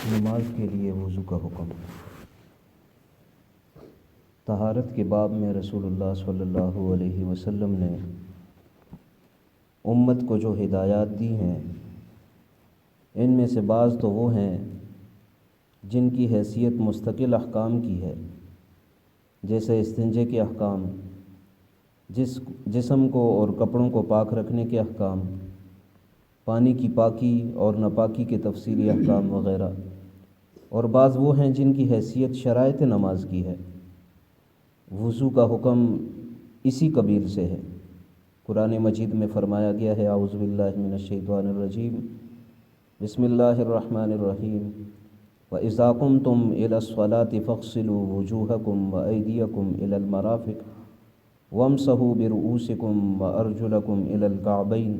نماز کے لیے وضو کا حکم۔ طہارت کے باب میں رسول اللہ صلی اللہ علیہ وسلم نے امت کو جو ہدایات دی ہیں، ان میں سے بعض تو وہ ہیں جن کی حیثیت مستقل احکام کی ہے، جیسے استنجے کے احکام، جسم کو اور کپڑوں کو پاک رکھنے کے احکام، پانی کی پاکی اور ناپاکی کے تفصیلی احکام وغیرہ، اور بعض وہ ہیں جن کی حیثیت شرائط نماز کی ہے۔ وضو کا حکم اسی قبیل سے ہے۔ قرآن مجید میں فرمایا گیا ہے، اعوذ باللہ من الشیطان الرجیم، بسم اللہ الرحمن الرحیم، وَإِذَا قُمْتُمْ إِلَى الصَّلَاةِ فَاغْسِلُوا وُجُوهَكُمْ وَأَيْدِيَكُمْ إِلَى الْمَرَافِقِ وَامْسَحُوا بِرُؤُوسِكُمْ وَأَرْجُلَكُمْ إِلَى الْكَعْبَيْنِ۔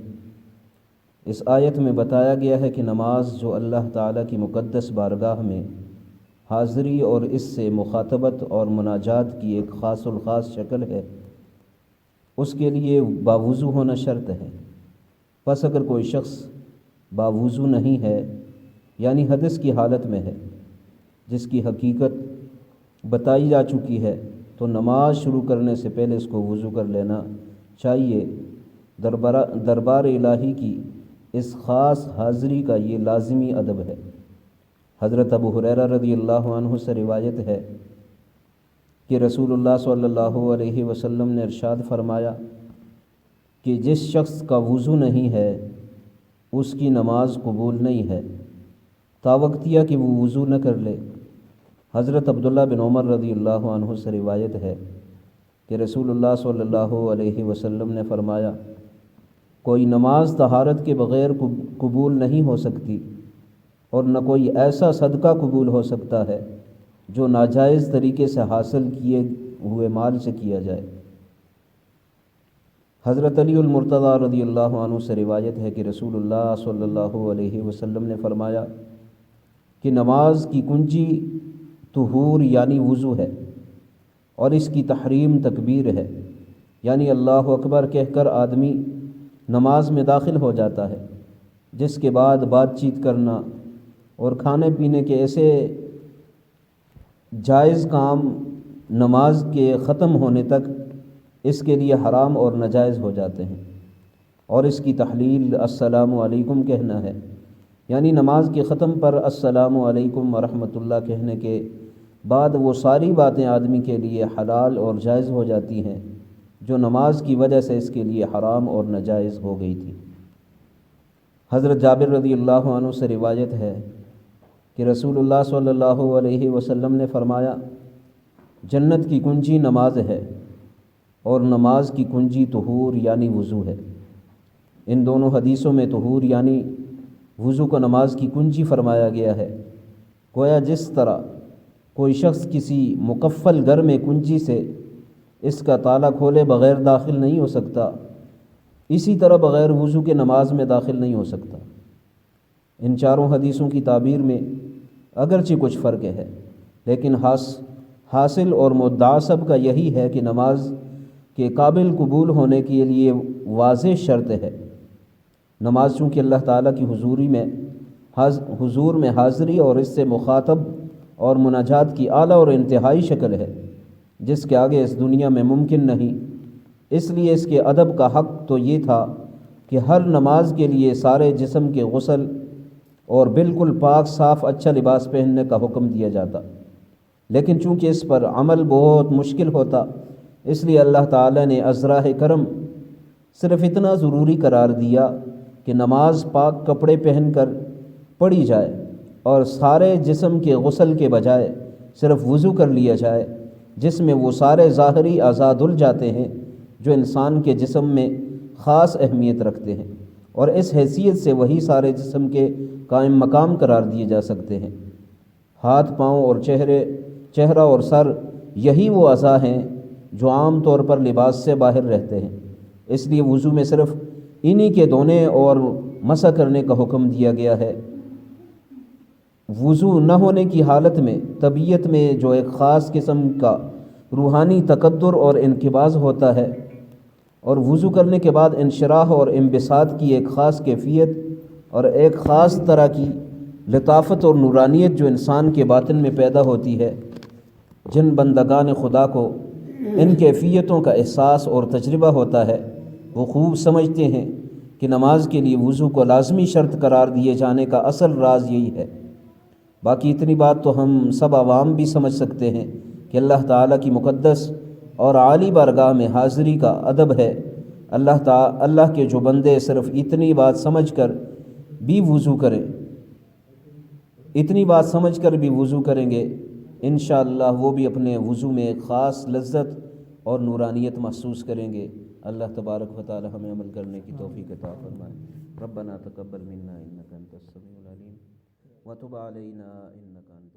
اس آیت میں بتایا گیا ہے کہ نماز جو اللہ تعالیٰ کی مقدس بارگاہ میں حاضری اور اس سے مخاطبت اور مناجات کی ایک خاص الخاص شکل ہے، اس کے لیے باوضو ہونا شرط ہے۔ پس اگر کوئی شخص باوضو نہیں ہے، یعنی حدث کی حالت میں ہے، جس کی حقیقت بتائی جا چکی ہے، تو نماز شروع کرنے سے پہلے اس کو وضو کر لینا چاہیے۔ دربار الہی کی اس خاص حاضری کا یہ لازمی ادب ہے۔ حضرت ابو ہریرہ رضی اللہ عنہ سے روایت ہے کہ رسول اللہ صلی اللہ علیہ وسلم نے ارشاد فرمایا کہ جس شخص کا وضو نہیں ہے اس کی نماز قبول نہیں ہے، تاوقتیہ کہ وہ وضو نہ کر لے۔ حضرت عبداللہ بن عمر رضی اللہ عنہ سے روایت ہے کہ رسول اللہ صلی اللہ علیہ وسلم نے فرمایا، کوئی نماز طہارت کے بغیر قبول نہیں ہو سکتی، اور نہ کوئی ایسا صدقہ قبول ہو سکتا ہے جو ناجائز طریقے سے حاصل کیے ہوئے مال سے کیا جائے۔ حضرت علی المرتضیٰ رضی اللہ عنہ سے روایت ہے کہ رسول اللہ صلی اللہ علیہ وسلم نے فرمایا کہ نماز کی کنجی طہور یعنی وضو ہے، اور اس کی تحریم تکبیر ہے، یعنی اللہ اکبر کہہ کر آدمی نماز میں داخل ہو جاتا ہے، جس کے بعد بات چیت کرنا اور کھانے پینے کے ایسے جائز کام نماز کے ختم ہونے تک اس کے لیے حرام اور ناجائز ہو جاتے ہیں۔ اور اس کی تحلیل السلام علیکم کہنا ہے، یعنی نماز کے ختم پر السلام علیکم ورحمۃ اللہ کہنے کے بعد وہ ساری باتیں آدمی کے لیے حلال اور جائز ہو جاتی ہیں جو نماز کی وجہ سے اس کے لیے حرام اور ناجائز ہو گئی تھی۔ حضرت جابر رضی اللہ عنہ سے روایت ہے کہ رسول اللہ صلی اللہ علیہ وسلم نے فرمایا، جنت کی کنجی نماز ہے، اور نماز کی کنجی طہور یعنی وضو ہے۔ ان دونوں حدیثوں میں طہور یعنی وضو کو نماز کی کنجی فرمایا گیا ہے۔ گویا جس طرح کوئی شخص کسی مقفل گھر میں کنجی سے اس کا تالا کھولے بغیر داخل نہیں ہو سکتا، اسی طرح بغیر وضو کے نماز میں داخل نہیں ہو سکتا۔ ان چاروں حدیثوں کی تعبیر میں اگرچہ کچھ فرق ہے، لیکن حاصل اور مدعا سب کا یہی ہے کہ نماز کے قابل قبول ہونے کے لیے واضح شرط ہے۔ نماز چونکہ اللہ تعالیٰ کی حضور میں حاضری اور اس سے مخاطب اور مناجات کی اعلیٰ اور انتہائی شکل ہے، جس کے آگے اس دنیا میں ممکن نہیں، اس لیے اس کے ادب کا حق تو یہ تھا کہ ہر نماز کے لیے سارے جسم کے غسل اور بالکل پاک صاف اچھا لباس پہننے کا حکم دیا جاتا، لیکن چونکہ اس پر عمل بہت مشکل ہوتا، اس لیے اللہ تعالیٰ نے ازراہ کرم صرف اتنا ضروری قرار دیا کہ نماز پاک کپڑے پہن کر پڑھی جائے، اور سارے جسم کے غسل کے بجائے صرف وضو کر لیا جائے، جس میں وہ سارے ظاہری اعضاء دھل جاتے ہیں جو انسان کے جسم میں خاص اہمیت رکھتے ہیں، اور اس حیثیت سے وہی سارے جسم کے قائم مقام قرار دیے جا سکتے ہیں۔ ہاتھ، پاؤں اور چہرہ اور سر، یہی وہ اعضاء ہیں جو عام طور پر لباس سے باہر رہتے ہیں، اس لیے وضو میں صرف انہی کے دھونے اور مسح کرنے کا حکم دیا گیا ہے۔ وضو نہ ہونے کی حالت میں طبیعت میں جو ایک خاص قسم کا روحانی تقدر اور انقباض ہوتا ہے، اور وضو کرنے کے بعد انشراح اور انبساط کی ایک خاص کیفیت اور ایک خاص طرح کی لطافت اور نورانیت جو انسان کے باطن میں پیدا ہوتی ہے، جن بندگان خدا کو ان کیفیتوں کا احساس اور تجربہ ہوتا ہے، وہ خوب سمجھتے ہیں کہ نماز کے لیے وضو کو لازمی شرط قرار دیے جانے کا اصل راز یہی ہے۔ باقی اتنی بات تو ہم سب عوام بھی سمجھ سکتے ہیں کہ اللہ تعالیٰ کی مقدس اور عالی بارگاہ میں حاضری کا ادب ہے۔ اللہ کے جو بندے صرف اتنی بات سمجھ کر بھی وضو کریں، اتنی بات سمجھ کر بھی وضو کریں گے، انشاءاللہ وہ بھی اپنے وضو میں ایک خاص لذت اور نورانیت محسوس کریں گے۔ اللہ تبارک و تعالی ہمیں عمل کرنے کی توفیق عطا فرمائے۔ ربنا تقبل منا انک انت السمیع العلیم وتب علینا انک انت